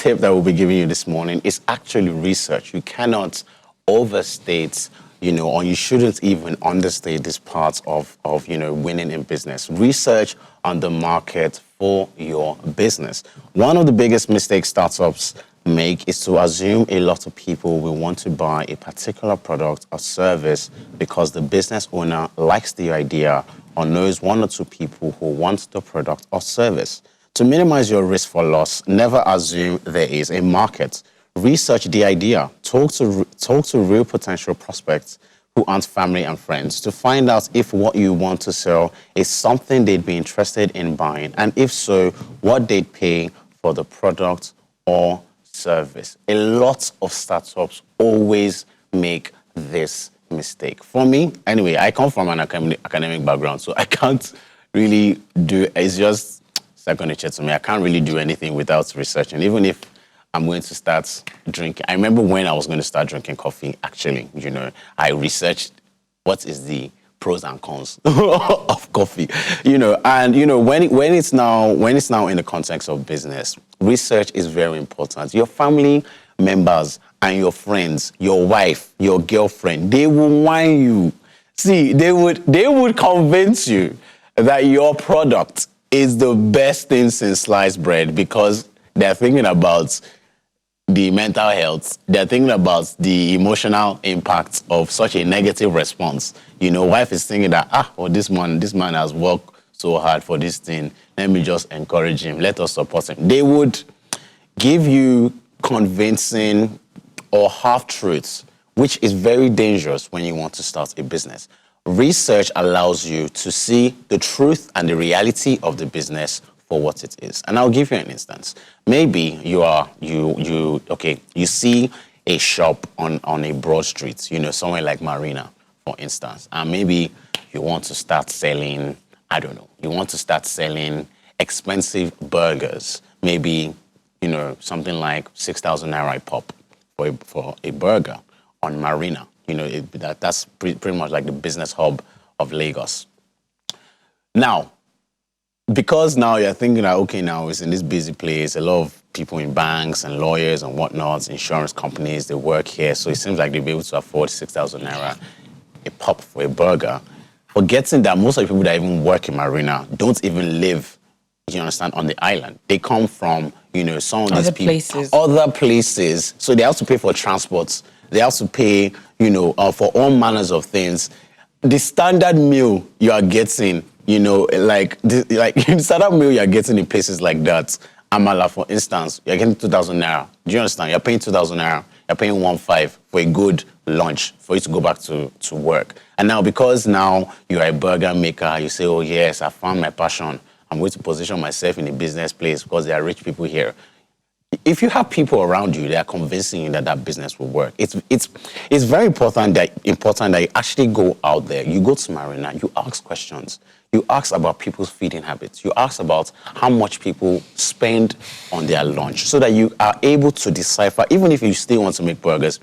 tip that we'll be giving you this morning is actually research. You cannot overstate, or you shouldn't even understate this part of winning in business. Research on the market for your business. One of the biggest mistakes startups make is to assume a lot of people will want to buy a particular product or service because the business owner likes the idea or knows one or two people who want the product or service. To minimize your risk for loss, never assume there is a market. Research the idea. Talk to real potential prospects who aren't family and friends to find out if what you want to sell is something they'd be interested in buying, and if so, what they'd pay for the product or service. A lot of startups always make this mistake. For me, anyway, I come from an academic background, so I can't really do, it's just second nature to me. I can't really do anything without researching, even if I'm going to start drinking. I remember when I was going to start drinking coffee, actually, I researched what is the pros and cons of coffee, and when it's now in the context of business, research is very important. Your family members and your friends, your wife, your girlfriend, they will whine you. See, they would convince you that your product is the best thing since sliced bread because they're thinking about the mental health, they're thinking about the emotional impact of such a negative response. Wife is thinking that, this man has worked so hard for this thing. Let me just encourage him. Let us support him. They would give you convincing or half-truths, which is very dangerous when you want to start a business. Research allows you to see the truth and the reality of the business for what it is. And I'll give you an instance. Maybe you see a shop on a broad street, somewhere like Marina, for instance, and maybe you want to start selling, expensive burgers, maybe, something like 6,000 naira a pop for a burger on Marina. That's pretty much like the business hub of Lagos. Now, because now you're thinking that, now it's in this busy place, a lot of people in banks and lawyers and whatnot, insurance companies, they work here, so it seems like they'll be able to afford 6,000 naira a pop for a burger, forgetting that most of the people that even work in Marina don't even live, you understand, on the island. They come from, some of these people, other places, so they have to pay for transports, they have to pay, for all manners of things. The standard meal you are getting, the standard meal you're getting in places like that, Amala, for instance, you're getting 2,000 naira. Do you understand? You're paying 2,000 naira. You're paying 1,500 for a good lunch for you to go back to work. And now, because now you're a burger maker, you say, oh, yes, I found my passion. I'm going to position myself in a business place because there are rich people here. If you have people around you that are convincing you that business will work, it's very important that you actually go out there. You go to Marina, you ask questions. You ask about people's feeding habits. You ask about how much people spend on their lunch so that you are able to decipher, even if you still want to make burgers,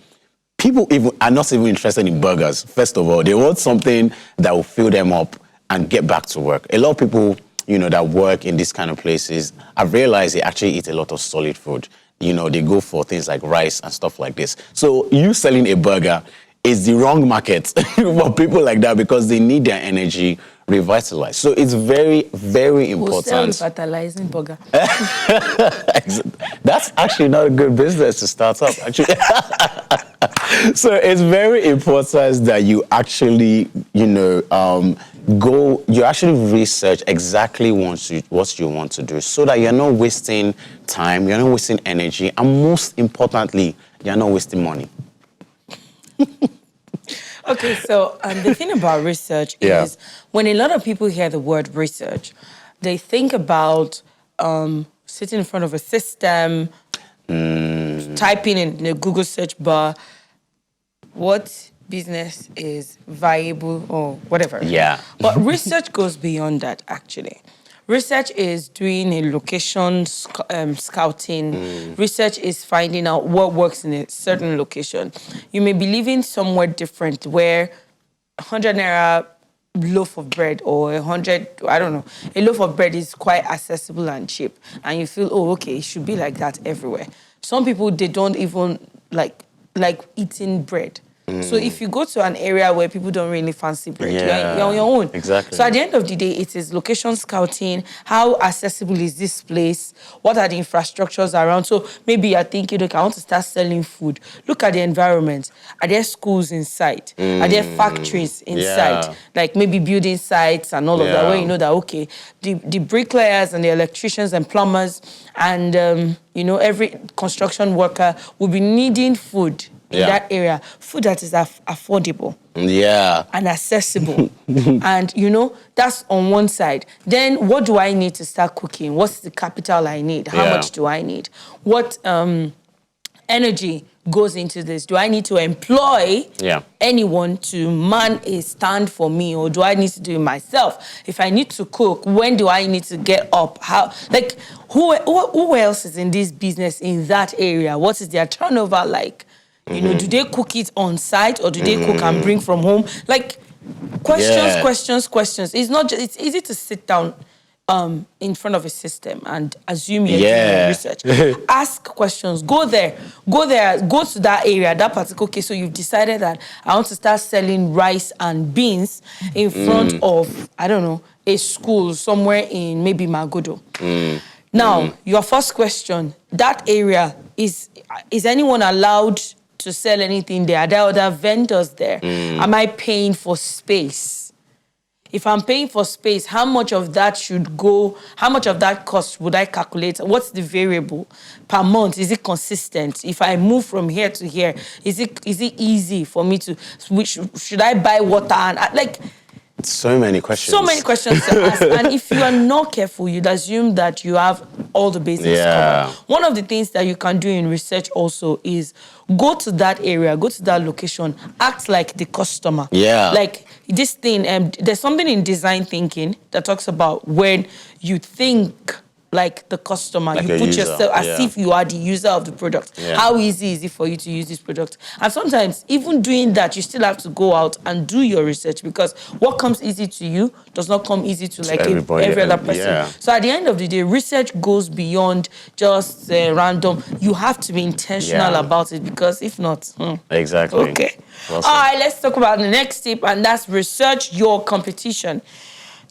people are not even interested in burgers. First of all, they want something that will fill them up and get back to work. A lot of people, that work in these kind of places, I've realized they actually eat a lot of solid food. They go for things like rice and stuff like this. So you selling a burger is the wrong market for people like that because they need their energy revitalized. So it's very, very important. We'll sell revitalizing burger. That's actually not a good business to start up, actually. So it's very important that you actually, you actually research exactly what you want to do so that you're not wasting time, you're not wasting energy, and most importantly, you're not wasting money. Okay, so the thing about research is when a lot of people hear the word research, they think about sitting in front of a system, typing in the Google search bar, what business is viable or whatever. Yeah. But research goes beyond that, actually. Research is doing a location scouting. Research is finding out what works in a certain location. You may be living somewhere different where 100 naira loaf of bread or a loaf of bread is quite accessible and cheap. And you feel, oh, okay, it should be like that everywhere. Some people, they don't even like eating bread. So if you go to an area where people don't really fancy bread, you're on your own. Exactly. So at the end of the day, it is location scouting. How accessible is this place? What are the infrastructures around? So maybe you're thinking, okay, I want to start selling food. Look at the environment. Are there schools in sight? Are there factories in sight? Like maybe building sites and all of that, where you know that, okay, the bricklayers and the electricians and plumbers and, every construction worker will be needing food in that area, food that is affordable and accessible. And, that's on one side. Then what do I need to start cooking? What's the capital I need? How much do I need? What energy goes into this? Do I need to employ anyone to man a stand for me, or do I need to do it myself? If I need to cook, when do I need to get up? How, like, who else is in this business in that area? What is their turnover like? Do they cook it on site, or do they cook and bring from home? Like, questions. It's not just, it's easy to sit down in front of a system and assume you're doing research. Ask questions. Go there. Go to that area, that particular case. So you've decided that I want to start selling rice and beans in front of, I don't know, a school somewhere in maybe Magodo. Now, your first question, that area, is anyone allowed to sell anything there? Are there other vendors there? Am I paying for space? If I'm paying for space, how much of that cost would I calculate? What's the variable per month? Is it consistent? If I move from here to here, is it easy for me to switch? Should I buy water? And so many questions. So many questions to ask. And if you are not careful, you'd assume that you have all the basics covered. One of the things that you can do in research also is go to that area, go to that location, act like the customer. Like this thing, there's something in design thinking that talks about when you think like the customer, like you put yourself as if you are the user of the product. How easy is it for you to use this product? And sometimes, even doing that, you still have to go out and do your research, because what comes easy to you does not come easy to like every other person. So at the end of the day, research goes beyond just random. You have to be intentional about it, because if not... Exactly. Okay. Well, all right, let's talk about the next tip, and that's research your competition.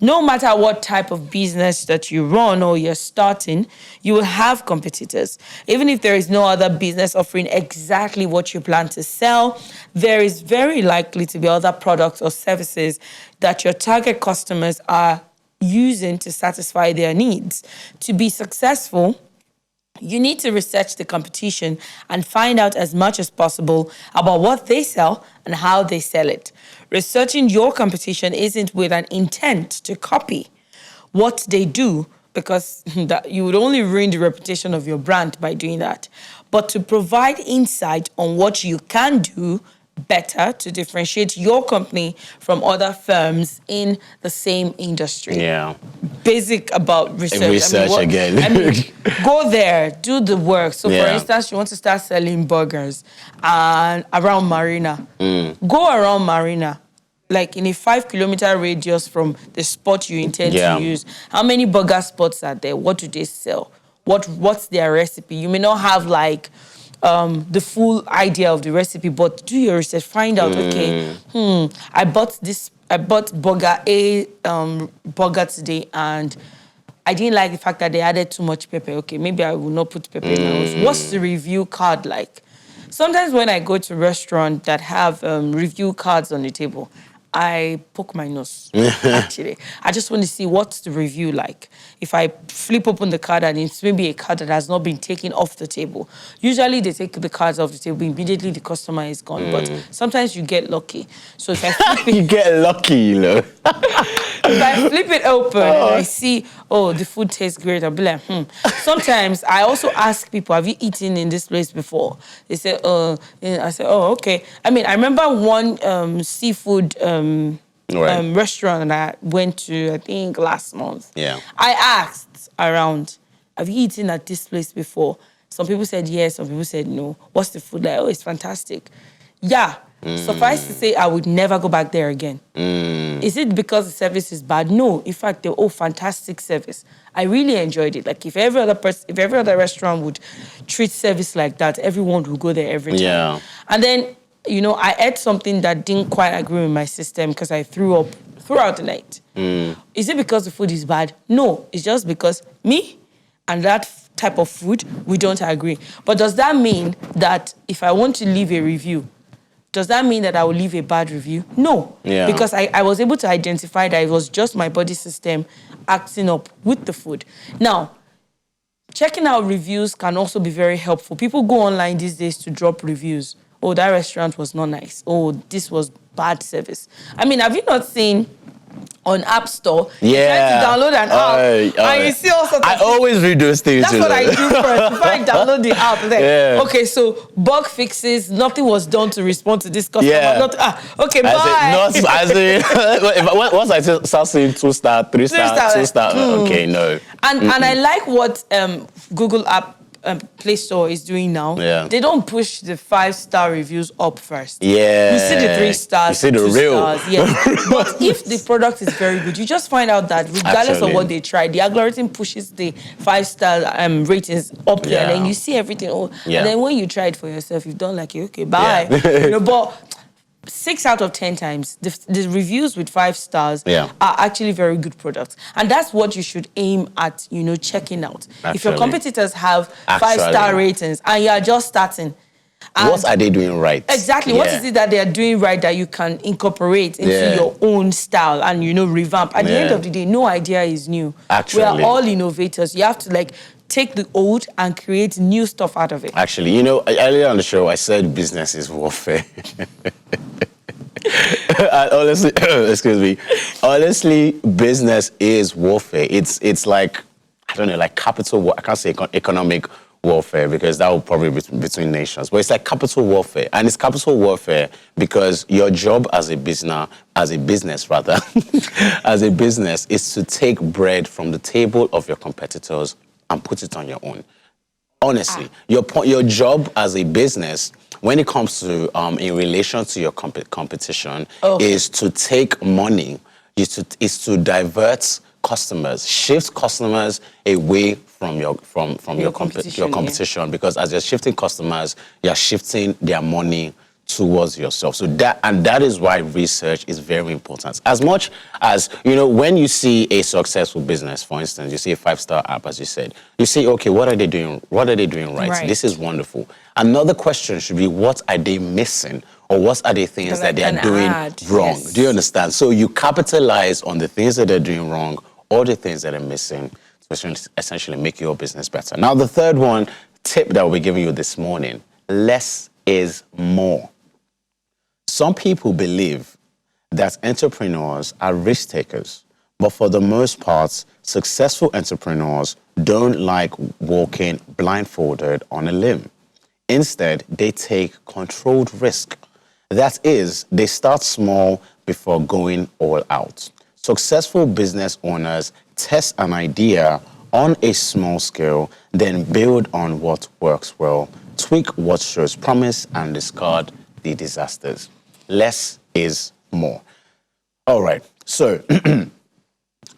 No matter what type of business that you run or you're starting, you will have competitors. Even if there is no other business offering exactly what you plan to sell, there is very likely to be other products or services that your target customers are using to satisfy their needs. To be successful, you need to research the competition and find out as much as possible about what they sell and how they sell it. Researching your competition isn't with an intent to copy what they do, because you would only ruin the reputation of your brand by doing that, but to provide insight on what you can do better to differentiate your company from other firms in the same industry. Basic about research. Go there, do the work. So for instance, you want to start selling burgers and around Marina. Go around Marina, like in a 5-kilometer radius from the spot you intend to use. How many burger spots are there? What do they sell? What's their recipe? You may not have like the full idea of the recipe, but do your research. Find out, I bought burger burger today, and I didn't like the fact that they added too much pepper. Okay, maybe I will not put pepper in my house. What's the review card like? Sometimes when I go to restaurants that have review cards on the table, I poke my nose, actually. I just want to see what's the review like. If I flip open the card and it's maybe a card that has not been taken off the table. Usually they take the cards off the table, immediately the customer is gone. But sometimes you get lucky. So if I flip it... You get lucky, If I flip it open and I see, the food tastes great, I'll be like, Sometimes I also ask people, have you eaten in this place before? They say, I say, okay. I mean, I remember one seafood restaurant that I went to, I think, last month. I asked around, have you eaten at this place before? Some people said yes, some people said no. What's the food like? It's fantastic. Suffice to say, I would never go back there again. Is it because the service is bad? No. In fact, fantastic service. I really enjoyed it. Like if every other restaurant would treat service like that, everyone would go there every time. Yeah. And then, I ate something that didn't quite agree with my system because I threw up throughout the night. Is it because the food is bad? No. It's just because me and that type of food, we don't agree. But does that mean that if I want to leave a review, does that mean that I will leave a bad review? No. Yeah. Because I was able to identify that it was just my body system acting up with the food. Now, checking out reviews can also be very helpful. People go online these days to drop reviews. Oh, that restaurant was not nice. Oh, this was bad service. I mean, have you not seen on App Store? Yeah. You try to download an app and you see all sorts of I always read those things. That's what I do first. Before I download the app, okay, so bug fixes, nothing was done to respond to this customer. Yeah. Okay, bye. Once I start seeing 2-star, 3-star, 2-star, okay, no. And I like what Google App Play Store is doing now. Yeah. They don't push the 5-star reviews up first. Yeah. You see the 3 stars, you see the 2 real. stars. Yes. But if the product is very good, you just find out that regardless of what they try, the algorithm pushes the 5-star ratings up there, and then you see everything. And then when you try it for yourself, you've done like, okay, bye. But 6 out of 10 times, the reviews with 5 stars are actually very good products. And that's what you should aim at, checking out. If your competitors have 5-star ratings and you are just starting. What are they doing right? Exactly. What is it that they are doing right that you can incorporate into your own style and, revamp? At the end of the day, no idea is new. Actually. We are all innovators. You have to, take the old and create new stuff out of it. Actually, earlier on the show, I said business is warfare. Honestly, excuse me. Honestly, business is warfare. It's like, I don't know, like capital war. I can't say economic warfare because that would probably be between nations. But it's like capital warfare. And it's capital warfare because your job as a business is to take bread from the table of your competitors and put it on your own. Honestly, your job as a business, when it comes to in relation to your competition, is to take money, is to divert customers, shift customers away from your competition. Because as you're shifting customers, you're shifting their money towards yourself. So that is why research is very important. As much as, when you see a successful business, for instance, you see a 5-star app, as you said, you say, okay, what are they doing? What are they doing right? This is wonderful. Another question should be, what are they missing? Or what are the things that they are doing wrong? Yes. Do you understand? So you capitalize on the things that they're doing wrong or the things that are missing to essentially make your business better. Now, the third tip that we're giving you this morning, less is more. Some people believe that entrepreneurs are risk takers, but for the most part, successful entrepreneurs don't like walking blindfolded on a limb. Instead, they take controlled risk. That is, they start small before going all out. Successful business owners test an idea on a small scale, then build on what works well, tweak what shows promise, and discard the disasters. Less is more. All right, so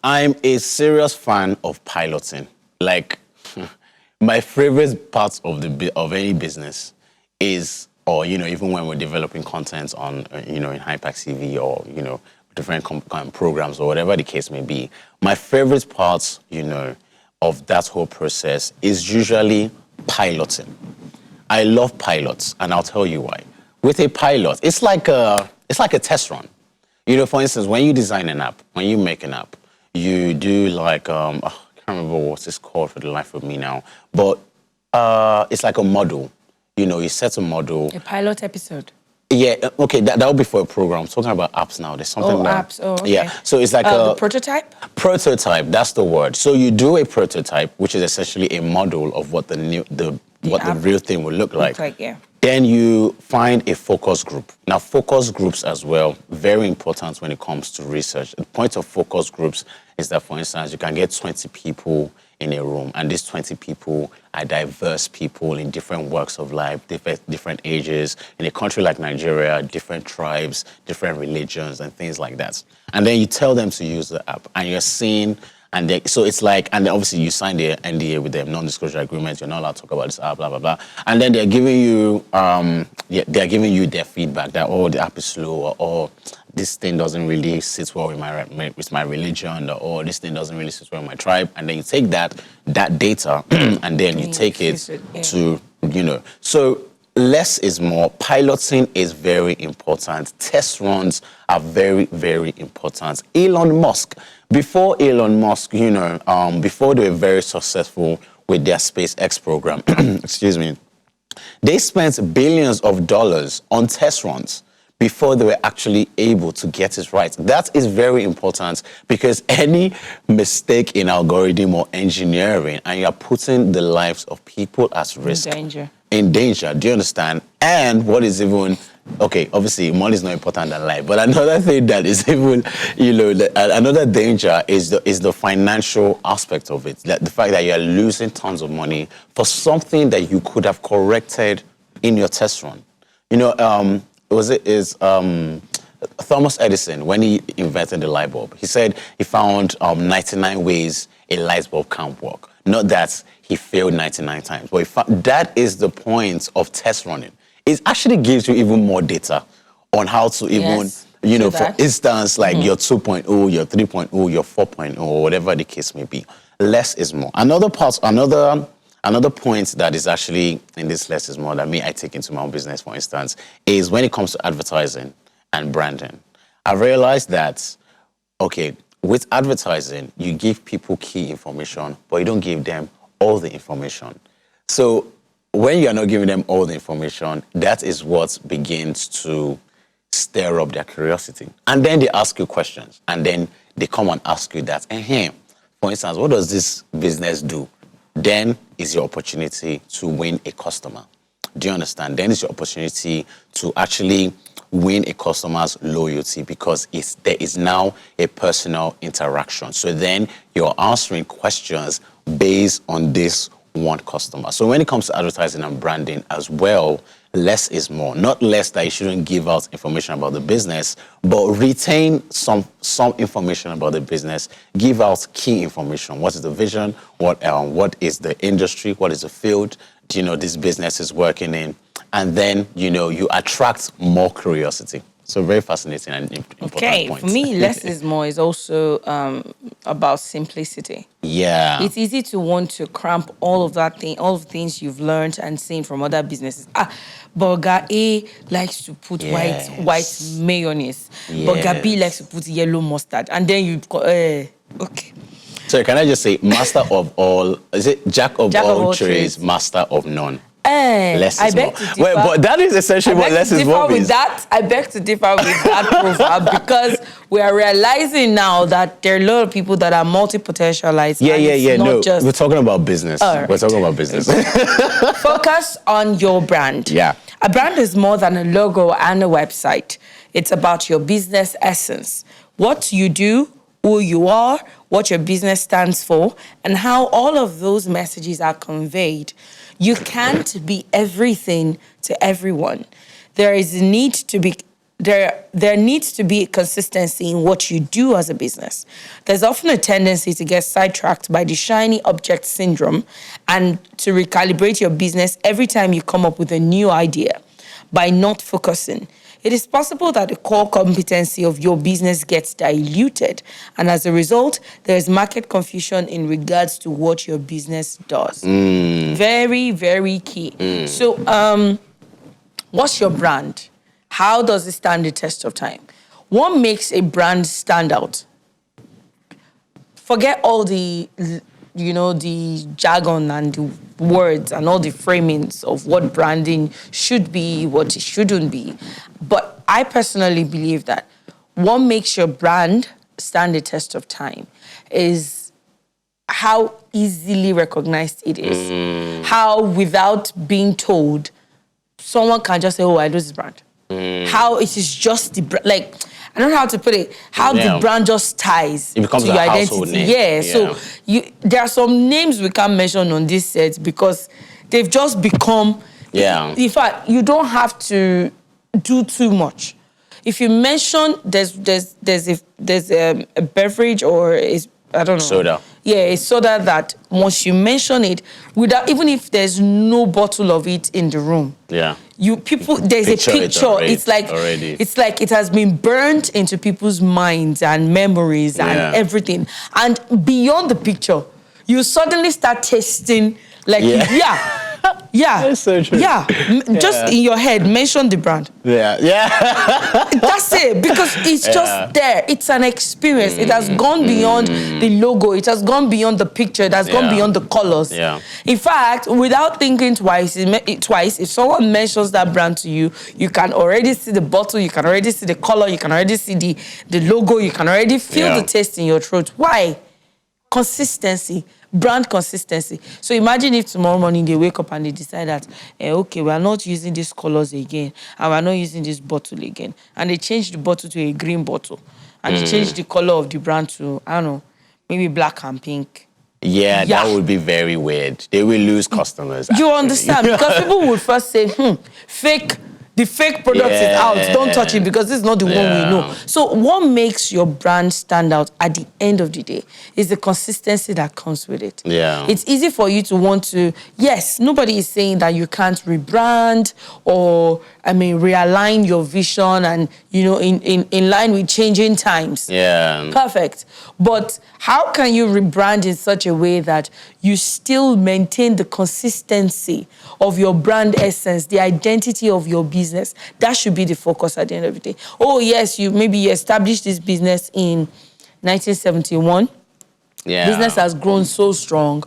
I'm a serious fan of piloting. Like, my favorite part of any business is, or even when we're developing content on, in Hypax TV or different programs or whatever the case may be, my favorite part, of that whole process is usually piloting. I love pilots, and I'll tell you why. With a pilot, it's like a test run. For instance, when you design an app, when you make an app, you do like I can't remember what it's called for the life of me now, but it's like a model. You set a model. A pilot episode. Yeah, okay, that would be for a program. I'm talking about apps now. There's something apps. Oh, okay. Yeah, so it's like the prototype? Prototype, that's the word. So you do a prototype, which is essentially a model of what the real thing will look like. Then you find a focus group. Now, focus groups as well, very important when it comes to research. The point of focus groups is that, for instance, you can get 20 people in a room, and these 20 people are diverse people in different walks of life, different ages. In a country like Nigeria, different tribes, different religions, and things like that. And then you tell them to use the app, and you're seeing. And so it's like, and then obviously you sign the NDA with them, non-disclosure agreement. You're not allowed to talk about this app, blah blah blah. And then they're giving you, they're giving you their feedback that the app is slow, or this thing doesn't really sit well with my religion, or this thing doesn't really sit well with my tribe. And then you take that data, and then you take it to, So less is more. Piloting is very important. Test runs are very, very important. Elon Musk. Before Elon Musk, before they were very successful with their SpaceX program, excuse me, they spent billions of dollars on test runs before they were actually able to get it right. That is very important, because any mistake in algorithm or engineering, and you're putting the lives of people at risk. In danger. Do you understand? And what is even, okay, obviously money is not important than life, but another thing that is even, another danger is the financial aspect of it. The fact that you're losing tons of money for something that you could have corrected in your test run. Thomas Edison, when he invented the light bulb, he said he found 99 ways a light bulb can't work. Not that he failed 99 times, but that is the point of test running. It actually gives you even more data on how to even, for instance, like your 2.0, your 3.0, your 4.0, or whatever the case may be. Less is more. Another point that is actually in this less is more that I take into my own business, for instance, is when it comes to advertising and branding. I realized that, okay, with advertising, you give people key information, but you don't give them all the information. So when you're not giving them all the information, that is what begins to stir up their curiosity. And then they ask you questions, and then they come and ask you that, for instance, what does this business do? Then is your opportunity to win a customer. Do you understand? Then is your opportunity to actually win a customer's loyalty, because there is now a personal interaction. So then you're answering questions based on this one customer. So when it comes to advertising and branding as well, less is more. Not less that you shouldn't give out information about the business, but retain some information about the business. Give out key information. What is the vision? What is the industry? What is the field this business is working in? And then, you attract more curiosity. So very fascinating and important point. For me, less is more is also about simplicity. Yeah. It's easy to want to cramp all of the things you've learned and seen from other businesses. Burger A likes to put white mayonnaise. Yes. Burger B likes to put yellow mustard. And then you go, okay. So can I just say, master of all, is it jack of all trades, master of none? Less is more. Well, but that is essentially what less is more means. I beg to differ with that proverb, because we are realizing now that there are a lot of people that are multi-potentialized. No, we're talking about business. Right. We're talking about business. Focus on your brand. Yeah. A brand is more than a logo and a website. It's about your business essence. What you do, who you are, what your business stands for, and how all of those messages are conveyed. You can't be everything to everyone. There needs to be consistency in what you do as a business. There's often a tendency to get sidetracked by the shiny object syndrome and to recalibrate your business every time you come up with a new idea by not focusing. It is possible that the core competency of your business gets diluted, and as a result, there is market confusion in regards to what your business does. Very, very key. So, what's your brand? How does it stand the test of time? What makes a brand stand out? Forget all the jargon and the words and all the framings of what branding should be, what it shouldn't be. But I personally believe that what makes your brand stand the test of time is how easily recognized it is. How, without being told, someone can just say, I know this brand. How it is just the brand. I don't know how to put it, how the brand just ties it becomes to a your household identity. name. So there are some names we can't mention on this set because they've just become. In fact, you don't have to do too much. If you mention there's a beverage or I don't know. Soda. Yeah, a soda that once you mention it, without even if there's no bottle of it in the room. Yeah. There's a picture. It's like it has been burnt into people's minds and memories and everything. And beyond the picture, you suddenly start tasting like That's so true. Just in your head, mention the brand. That's it, because it's just there. It's an experience. It has gone beyond the logo. It has gone beyond the picture. It has gone beyond the colors. In fact, without thinking twice, if someone mentions that brand to you, you can already see the bottle, you can already see the color, you can already see the logo, you can already feel the taste in your throat. Why? Consistency. Brand consistency. So imagine if tomorrow morning they wake up and they decide that, okay, we are not using these colors again, and we are not using this bottle again. And they change the bottle to a green bottle. And they change the color of the brand to, I don't know, maybe black and pink. Yeah, that would be very weird. They will lose customers. You understand? Because people would first say, the fake product is out. Don't touch it because this is not the one we know. So what makes your brand stand out at the end of the day is the consistency that comes with it. It's easy for you to want to, yes, nobody is saying that you can't rebrand or, realign your vision and, in line with changing times. Perfect. But how can you rebrand in such a way that you still maintain the consistency of your brand essence, the identity of your business? That should be the focus at the end of the day. Oh, yes, you established this business in 1971. Business has grown so strong.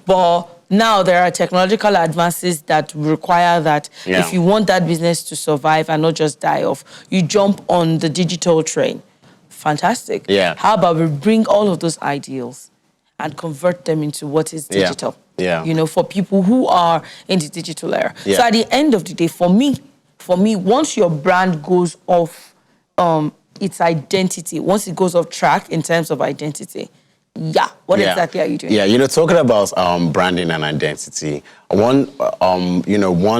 But now there are technological advances that require that if you want that business to survive and not just die off, you jump on the digital train. Fantastic. How about we bring all of those ideals and convert them into what is digital? For people who are in the digital era. So at the end of the day, for me, once your brand goes off its identity, once it goes off track in terms of identity, what exactly are you doing? Talking about branding and identity, one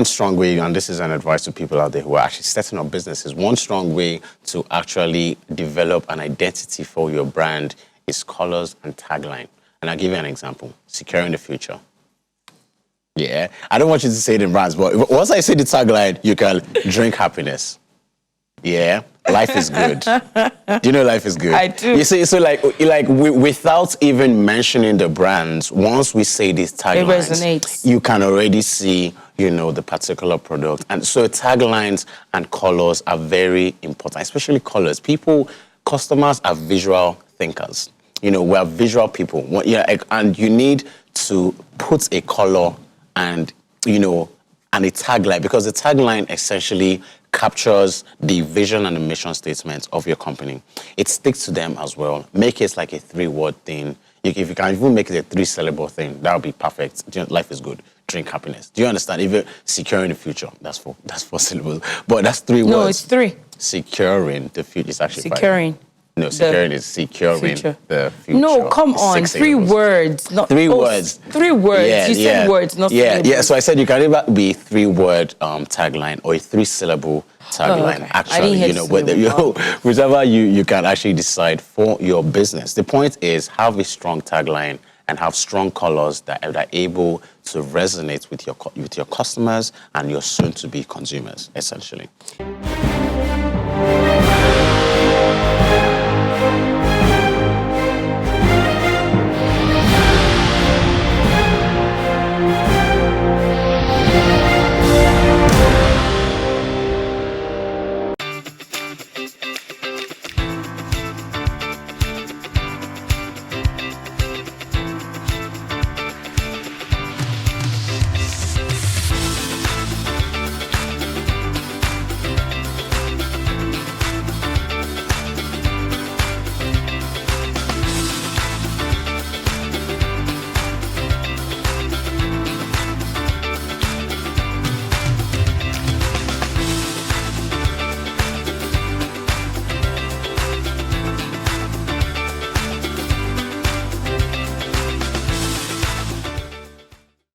strong way, and this is an advice to people out there who are actually setting up businesses, one strong way to actually develop an identity for your brand is colors and tagline. And I'll give you an example. Securing the future. I don't want you to say it in brands, but once I say the tagline, you can drink happiness. Life is good. Do you know life is good? I do. You see, so without even mentioning the brands, once we say these taglines, it resonates. You can already see, the particular product. And so taglines and colors are very important, especially colors. Customers are visual thinkers. We're visual people. And you need to put a color and a tagline, because the tagline essentially captures the vision and the mission statements of your company. It sticks to them as well. Make it like a 3-word thing. If you can even make it a 3-syllable thing, that would be perfect. Life is good. Drink happiness. Do you understand? Even securing the future, that's 4 syllables. But that's 3 words. No, it's 3. Securing the future is actually securing. 5. No, securing is securing future. The future. No, come on. 3 words. Not 3 words. 3 words. You said words, not syllables. Yeah, so I said you can either be a 3-word tagline or a 3-syllable tagline. Okay. Actually, whichever you can actually decide for your business. The point is, have a strong tagline and have strong colors that are able to resonate with your customers and your soon-to-be consumers, essentially.